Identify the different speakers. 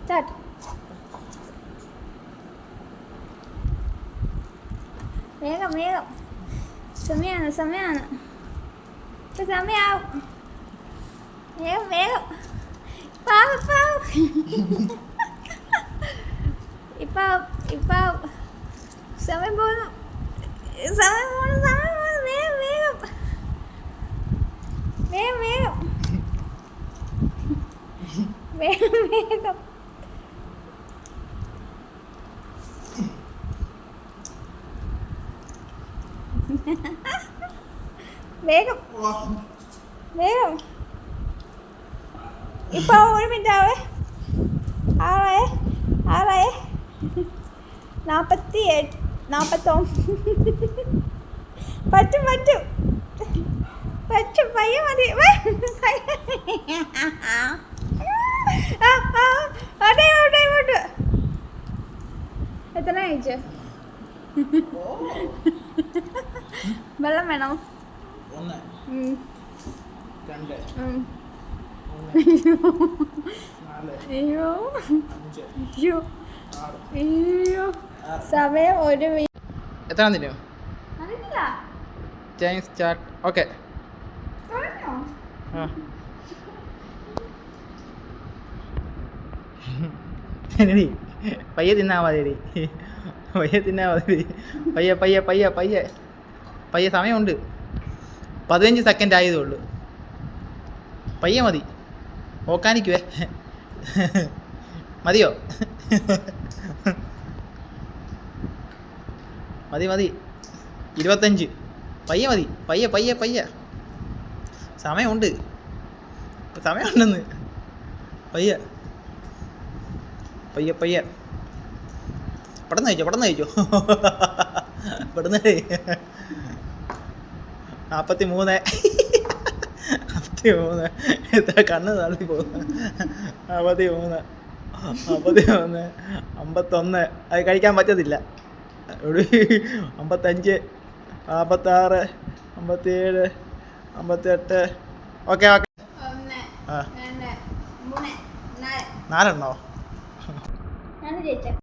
Speaker 1: Start. വേഗം വേഗം, സമയമാണ് സമയമാണ്, ഇപ്പം സമയാവും. വേഗം വേഗം, ഇപ്പം ഇപ്പം സമയം പോകുന്നു, സമയം പോകുന്നു, സമയം പോകുന്നു. വേഗം വേഗം വേഗം വേഗം വേഗം വേഗം. വേഗം വേഗം. ഇപ്പൊ 1 മിനിറ്റ് ആവേ. 6 48 49. പറ്റും പറ്റും പറ്റും, പയ്യ മതി. എത്ര കഴിച്ചു? വെള്ളം വേണോ? അയ്യോ അയ്യോ അയ്യോ, സമയം 1 മിനിറ്റ്.
Speaker 2: എത്ര ടൈം സ്റ്റാർട്ട്. ഓക്കെ, പയ്യെ തിന്നാ മതി, പയ്യെ തിന്നാ മതി, പയ്യെ പയ്യെ പയ്യെ പയ്യെ പയ്യെ. സമയമുണ്ട്, 15 സെക്കൻഡ് ആയതേ ഉള്ളൂ. പയ്യെ മതി, ഓക്കാനിക്കുവേ. മതിയോ? മതി മതി, 25. പയ്യെ മതി, പയ്യെ പയ്യെ പയ്യെ. സമയമുണ്ട്, സമയമുണ്ടെന്ന്. പയ്യെ പയ്യെ പയ്യെ. പെട്ടെന്ന് കഴിച്ചോ, പെട്ടെന്ന് കഴിച്ചോ, പെട്ടെന്ന്. 43. എത്ര കണ്ണ് തള്ളി പോകുന്നു. 43, 51. അത് കഴിക്കാൻ പറ്റത്തില്ല. 55, 56, 57, 58. Okay okay. 4 4 ജയിച്ചേ.